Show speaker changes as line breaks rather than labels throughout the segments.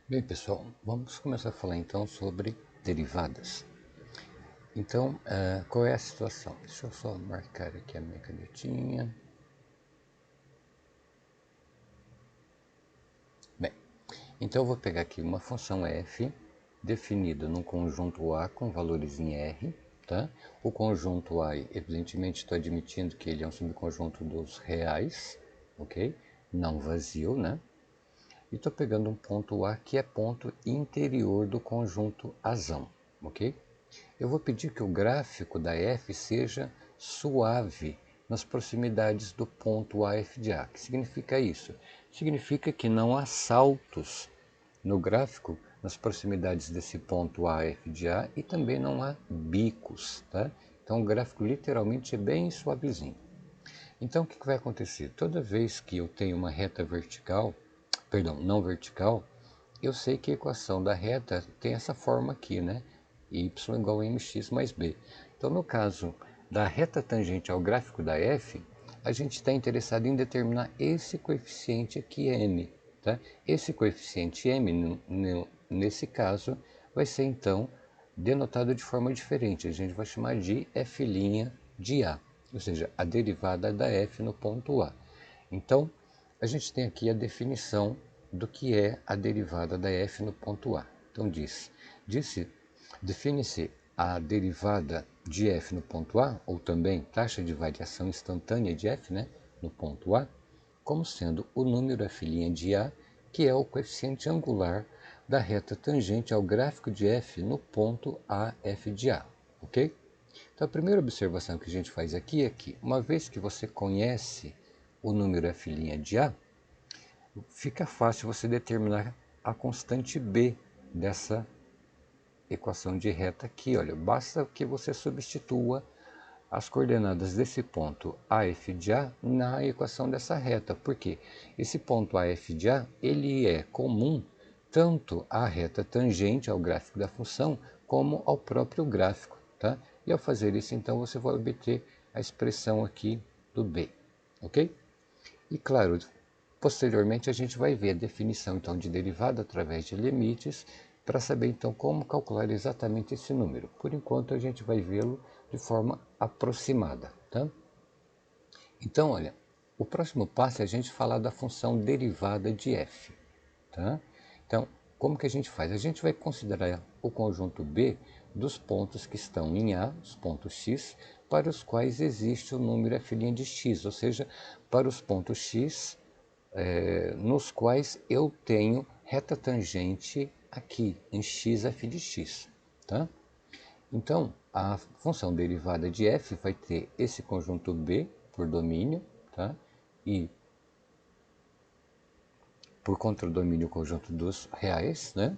Bem, pessoal, vamos começar a falar então sobre derivadas. Então, qual é a situação? Deixa eu só marcar aqui a minha canetinha. Bem, então eu vou pegar aqui uma função f definida num conjunto A com valores em R, tá? O conjunto A, evidentemente, estou admitindo que ele é um subconjunto dos reais, ok? Não vazio, né? E estou pegando um ponto A que é ponto interior do conjunto Azão, ok? Eu vou pedir que o gráfico da f seja suave nas proximidades do ponto AF de A. O que significa isso? Significa que não há saltos no gráfico nas proximidades desse ponto AF de A e também não há bicos, tá? Então o gráfico literalmente é bem suavezinho. Então o que vai acontecer? Toda vez que eu tenho uma reta vertical, perdão, não vertical, eu sei que a equação da reta tem essa forma aqui, né? Y igual a mx mais b. Então, no caso da reta tangente ao gráfico da f, a gente está interessado em determinar esse coeficiente aqui, m. Tá? Esse coeficiente m, nesse caso, vai ser então denotado de forma diferente. A gente vai chamar de f' de a, ou seja, a derivada da f no ponto A. Então, a gente tem aqui a definição do que é a derivada da f no ponto A. Então define-se a derivada de f no ponto A, ou também taxa de variação instantânea de f, né, no ponto A, como sendo o número f' de A, que é o coeficiente angular da reta tangente ao gráfico de f no ponto AF de A, ok? Então a primeira observação que a gente faz aqui é que, uma vez que você conhece o número f' de A, fica fácil você determinar a constante b dessa equação de reta aqui. Olha, basta que você substitua as coordenadas desse ponto AF de A na equação dessa reta. Por quê? Esse ponto AF de A ele é comum tanto à reta tangente ao gráfico da função como ao próprio gráfico. Tá? E ao fazer isso, então, você vai obter a expressão aqui do b. Ok? E claro, posteriormente a gente vai ver a definição então de derivada através de limites para saber então como calcular exatamente esse número. Por enquanto a gente vai vê-lo de forma aproximada, tá? Então, olha, o próximo passo é a gente falar da função derivada de f, tá? Então, como que a gente faz? A gente vai considerar o conjunto B dos pontos que estão em A, os pontos x, para os quais existe o número f' de x, ou seja, para os pontos x nos quais eu tenho reta tangente aqui em x f de x, tá? Então, a função derivada de f vai ter esse conjunto B por domínio, tá? E por contradomínio o conjunto dos reais, né?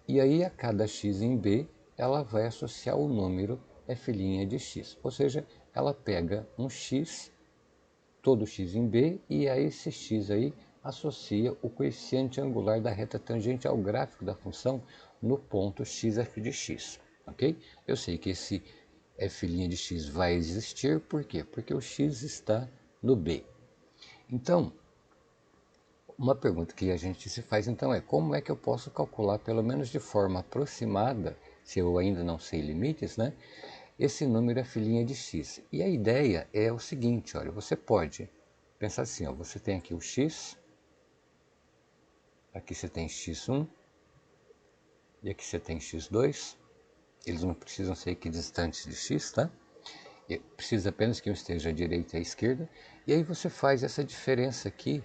E aí a cada x em B, ela vai associar o número f' de x, ou seja, ela pega um x, todo x em B, e a esse x aí associa o coeficiente angular da reta tangente ao gráfico da função no ponto xf de x, ok? Eu sei que esse f' de x vai existir, por quê? Porque o x está no B. Então, uma pergunta que a gente se faz então é como é que eu posso calcular, pelo menos de forma aproximada, se eu ainda não sei limites, né? Esse número f' de x. E a ideia é o seguinte, olha, você pode pensar assim, ó, você tem aqui o x, aqui você tem x1 e aqui você tem x2, eles não precisam ser equidistantes de x, tá? E precisa apenas que um esteja à direita e à esquerda, e aí você faz essa diferença aqui,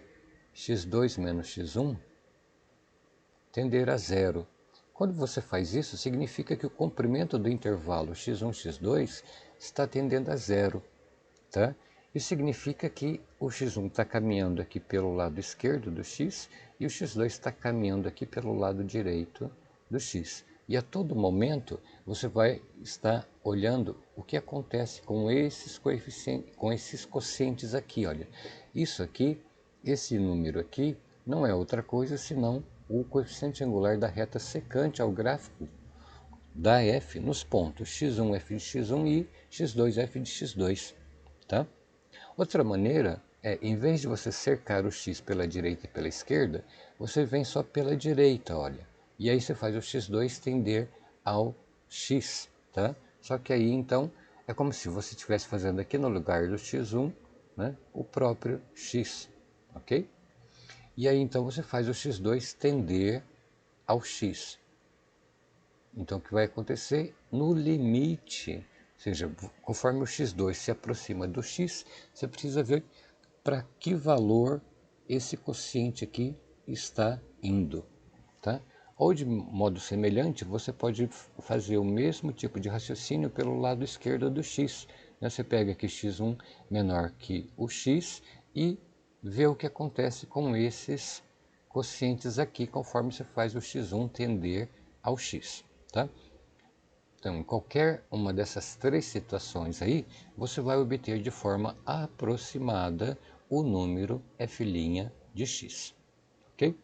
x2 menos x1, tender a zero. Quando você faz isso, significa que o comprimento do intervalo x1, x2 está tendendo a zero. Tá? Isso significa que o x1 está caminhando aqui pelo lado esquerdo do x e o x2 está caminhando aqui pelo lado direito do x. E a todo momento você vai estar olhando o que acontece com esses coeficientes, com esses quocientes aqui. Olha, isso aqui, esse número aqui, não é outra coisa senão o coeficiente angular da reta secante ao gráfico da f nos pontos x1 f de x1 e x2 f de x2. Tá? Outra maneira é, em vez de você cercar o x pela direita e pela esquerda, você vem só pela direita, olha. E aí você faz o x2 tender ao x, tá? Só que aí, então, é como se você estivesse fazendo aqui no lugar do x1, né, o próprio x, ok? E aí, então, você faz o x2 tender ao x. Então, o que vai acontecer? No limite, ou seja, conforme o x2 se aproxima do x, você precisa ver para que valor esse quociente aqui está indo, tá? Ou de modo semelhante, você pode fazer o mesmo tipo de raciocínio pelo lado esquerdo do x. Você pega aqui x1 menor que o x e vê o que acontece com esses quocientes aqui, conforme você faz o x1 tender ao x, tá? Então, em qualquer uma dessas três situações aí, você vai obter de forma aproximada o número f' de x, ok?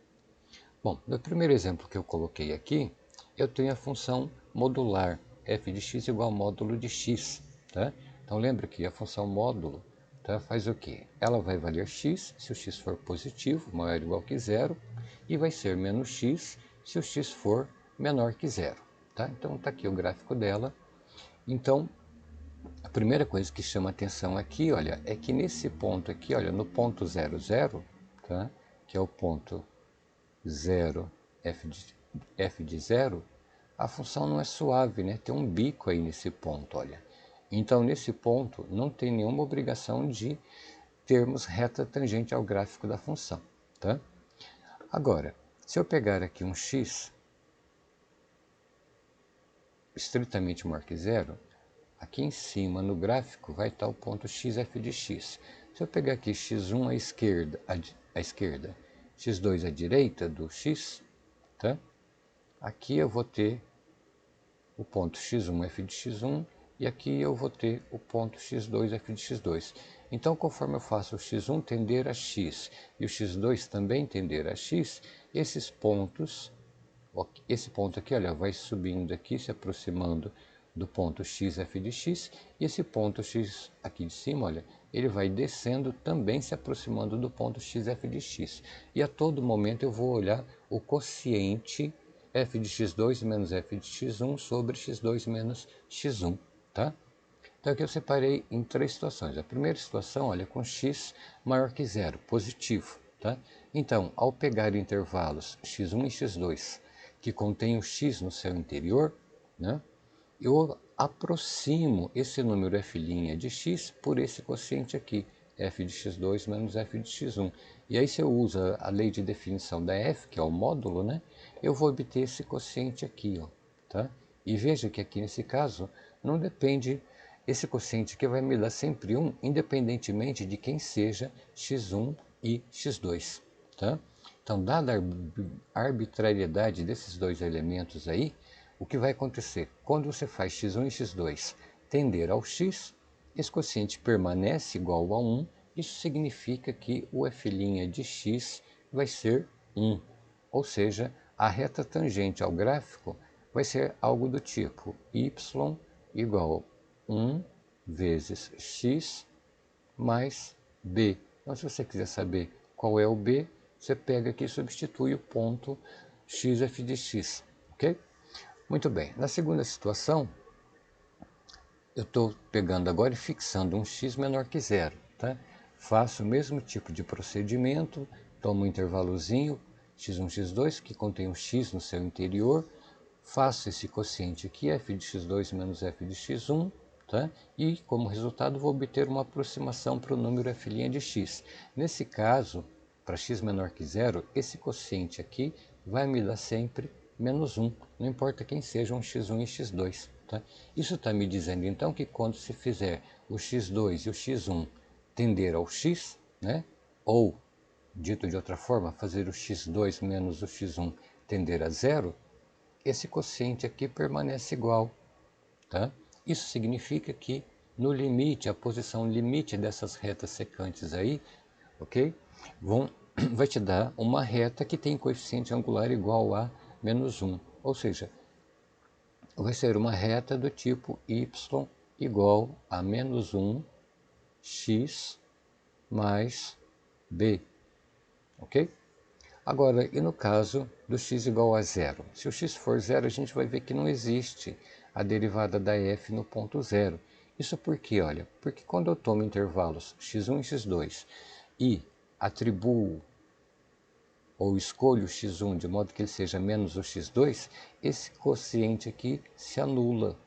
Bom, no primeiro exemplo que eu coloquei aqui, eu tenho a função modular f de x igual ao módulo de x, tá? Então lembra que a função módulo, tá, faz o quê? Ela vai valer x se o x for positivo, maior ou igual que zero, e vai ser menos x se o x for menor que zero, tá? Então está aqui o gráfico dela. Então, a primeira coisa que chama atenção aqui, olha, é que nesse ponto aqui, olha, no ponto 0, 0, tá? Que é o ponto 0 f de 0, a função não é suave, né? Tem um bico aí nesse ponto, olha. Então, nesse ponto, não tem nenhuma obrigação de termos reta tangente ao gráfico da função, tá? Agora, se eu pegar aqui um x estritamente maior que zero, aqui em cima no gráfico vai estar o ponto xf de x. Se eu pegar aqui x1 à esquerda, x2 à direita do x, tá? Aqui eu vou ter o ponto x1 f de x1 e aqui eu vou ter o ponto x2 f de x2. Então, conforme eu faço o x1 tender a x e o x2 também tender a x, esses pontos, esse ponto aqui, olha, vai subindo aqui, se aproximando do ponto x f de x, e esse ponto x aqui de cima, olha, ele vai descendo também se aproximando do ponto x f de x. E a todo momento eu vou olhar o quociente f de x2 menos f de x1 sobre x2 menos x1, tá? Então aqui eu separei em três situações. A primeira situação, olha, com x maior que zero, positivo, tá? Então, ao pegar intervalos x1 e x2, que contém o x no seu interior, né, eu aproximo esse número f' de x por esse quociente aqui, f de x2 menos f de x1. E aí, se eu uso a lei de definição da f, que é o módulo, né, eu vou obter esse quociente aqui, ó, tá? E veja que aqui nesse caso não depende, esse quociente aqui vai me dar sempre 1, independentemente de quem seja x1 e x2, tá? Então, dada a arbitrariedade desses dois elementos aí, o que vai acontecer? Quando você faz x1 e x2 tender ao x, esse quociente permanece igual a 1, isso significa que o f' de x vai ser 1, ou seja, a reta tangente ao gráfico vai ser algo do tipo y igual a 1 vezes x mais b. Então, se você quiser saber qual é o b, você pega aqui e substitui o ponto xf de x, ok? Muito bem, na segunda situação, eu estou pegando agora e fixando um x menor que zero, tá? Faço o mesmo tipo de procedimento, tomo um intervalozinho, x1, x2, que contém um x no seu interior, faço esse quociente aqui, f de x2 menos f de x1, tá? E, como resultado, vou obter uma aproximação para o número f' de x. Nesse caso, para x menor que zero, esse quociente aqui vai me dar sempre menos 1, não importa quem sejam x1 e x2. Tá? Isso está me dizendo então que quando se fizer o x2 e o x1 tender ao x, né? Ou, dito de outra forma, fazer o x2 menos o x1 tender a zero, esse quociente aqui permanece igual. Tá? Isso significa que no limite, a posição limite dessas retas secantes aí, ok? Vai te dar uma reta que tem coeficiente angular igual a menos 1, ou seja, vai ser uma reta do tipo y igual a menos 1 x mais b, ok? Agora, e no caso do x igual a zero? Se o x for zero, a gente vai ver que não existe a derivada da f no ponto zero. Isso por quê? Olha, porque quando eu tomo intervalos x1 e x2 e atribuo ou escolho o x1 de modo que ele seja menos o x2, esse quociente aqui se anula.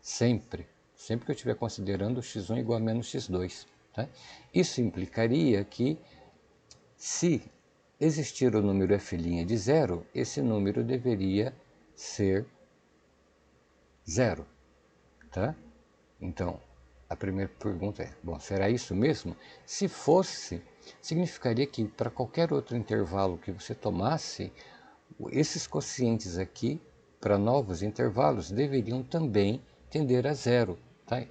Sempre que eu estiver considerando o x1 igual a menos x2. Tá? Isso implicaria que, se existir o número f' de zero, esse número deveria ser zero. Tá? Então, a primeira pergunta é, bom, será isso mesmo? Se fosse, significaria que para qualquer outro intervalo que você tomasse, esses quocientes aqui, para novos intervalos, deveriam também tender a zero. Tá?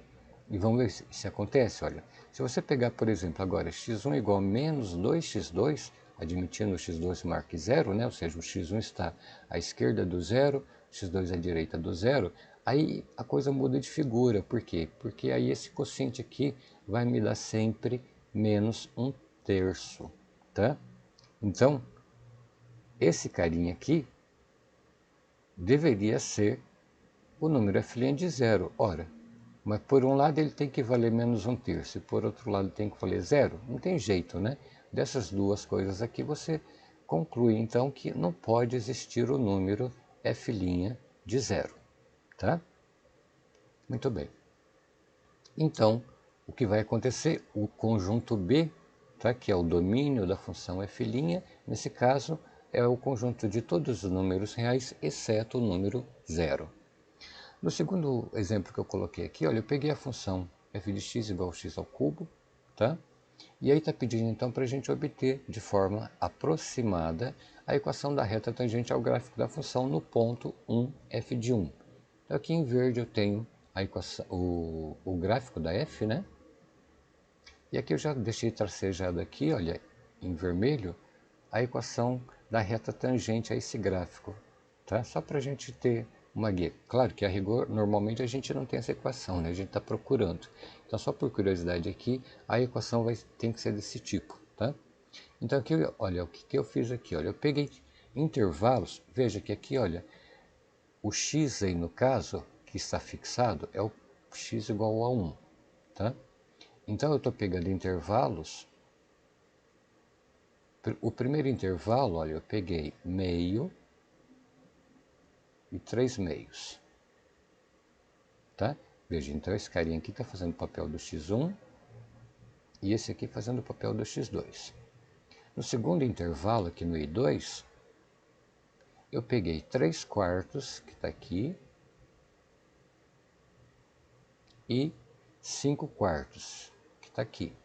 E vamos ver se acontece. Olha, se você pegar, por exemplo, agora x1 igual a menos 2x2, admitindo o x2 marque zero, né? Ou seja, o x1 está à esquerda do zero, o x2 à direita do zero, aí a coisa muda de figura. Por quê? Porque aí esse quociente aqui vai me dar sempre menos 1/3. Tá? Então, esse carinha aqui deveria ser o número f' de zero. Ora, mas por um lado ele tem que valer menos 1/3, e por outro lado tem que valer zero. Não tem jeito, né? Dessas duas coisas aqui você conclui então que não pode existir o número f' de zero. Tá? Muito bem. Então, o que vai acontecer? O conjunto B, tá? Que é o domínio da função f', nesse caso é o conjunto de todos os números reais, exceto o número zero. No segundo exemplo que eu coloquei aqui, olha, eu peguei a função f de x igual a x ao cubo, tá? E aí está pedindo então para a gente obter de forma aproximada a equação da reta tangente ao gráfico da função no ponto 1, f de 1. Então aqui em verde eu tenho a equação, o gráfico da f, né? E aqui eu já deixei tracejado aqui, olha, em vermelho, a equação da reta tangente a esse gráfico, tá? Só para a gente ter uma guia. Claro que a rigor, normalmente a gente não tem essa equação, né? A gente está procurando. Então, só por curiosidade aqui, a equação tem que ser desse tipo, tá? Então, aqui, olha, o que eu fiz aqui? Olha, eu peguei intervalos, veja que aqui, olha, o x aí no caso, que está fixado, é o x igual a 1, tá? Então, eu estou pegando intervalos. O primeiro intervalo, olha, eu peguei meio e 3/2. Tá? Veja, então esse carinha aqui está fazendo o papel do x1 e esse aqui fazendo o papel do x2. No segundo intervalo, aqui no I2, eu peguei 3/4, que está aqui, e 5/4, que está aqui.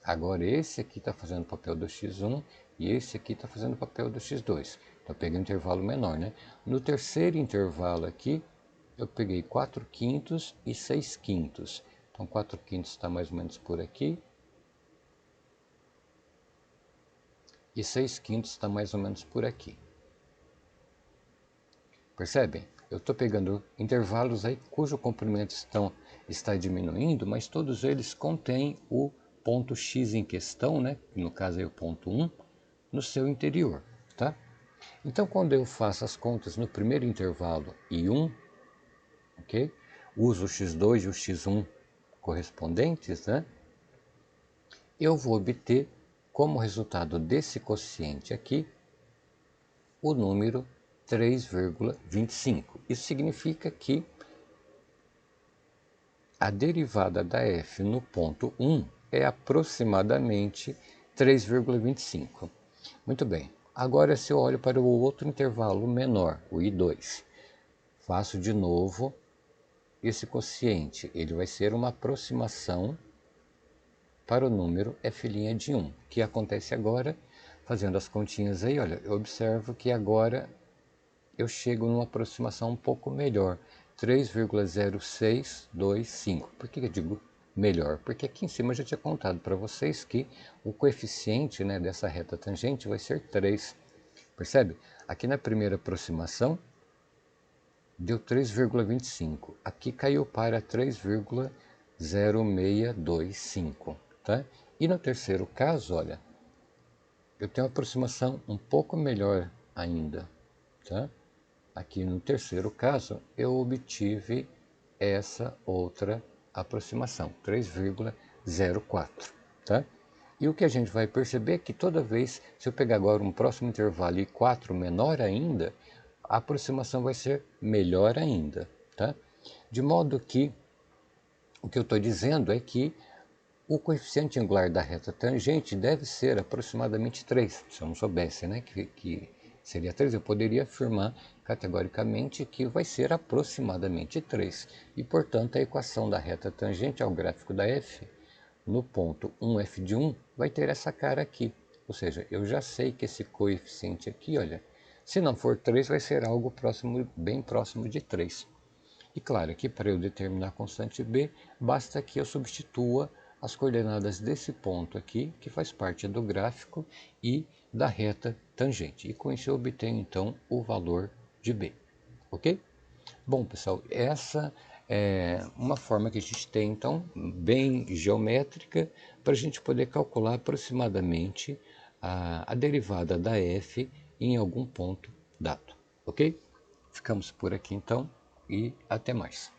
Agora esse aqui está fazendo o papel do x1 e esse aqui está fazendo o papel do x2. Então eu peguei um intervalo menor, né? No terceiro intervalo aqui, eu peguei 4/5 e 6/5. Então 4/5 está mais ou menos por aqui. E 6/5 está mais ou menos por aqui. Percebem? Eu estou pegando intervalos aí cujo comprimento está diminuindo, mas todos eles contêm o ponto x em questão, né? No caso é o ponto 1, no seu interior. Tá? Então, quando eu faço as contas no primeiro intervalo I1, okay? Uso o x2 e o x1 correspondentes, né? Eu vou obter como resultado desse quociente aqui o número 3,25. Isso significa que a derivada da f no ponto 1 é aproximadamente 3,25. Muito bem. Agora, se eu olho para o outro intervalo menor, o I2, faço de novo esse quociente. Ele vai ser uma aproximação para o número f' de 1. O que acontece agora? Fazendo as continhas aí, olha, eu observo que agora eu chego numa aproximação um pouco melhor, 3,0625. Por que eu digo melhor? Porque aqui em cima eu já tinha contado para vocês que o coeficiente, né, dessa reta tangente vai ser 3. Percebe? Aqui na primeira aproximação deu 3,25. Aqui caiu para 3,0625. Tá? E no terceiro caso, olha, eu tenho uma aproximação um pouco melhor ainda, tá? Aqui no terceiro caso, eu obtive essa outra aproximação, 3,04, tá? E o que a gente vai perceber é que toda vez, se eu pegar agora um próximo intervalo e 4 menor ainda, a aproximação vai ser melhor ainda, tá? De modo que, o que eu estou dizendo é que o coeficiente angular da reta tangente deve ser aproximadamente 3. Se eu não soubesse, né, que seria 3, eu poderia afirmar categoricamente que vai ser aproximadamente 3. E, portanto, a equação da reta tangente ao gráfico da f, no ponto 1f de 1, vai ter essa cara aqui. Ou seja, eu já sei que esse coeficiente aqui, olha, se não for 3, vai ser algo próximo, bem próximo de 3. E claro que para eu determinar a constante b, basta que eu substitua as coordenadas desse ponto aqui, que faz parte do gráfico, e da reta tangente. E com isso eu obtenho então o valor de b, ok? Bom, pessoal, essa é uma forma que a gente tem então, bem geométrica, para a gente poder calcular aproximadamente a derivada da f em algum ponto dado, ok? Ficamos por aqui então e até mais.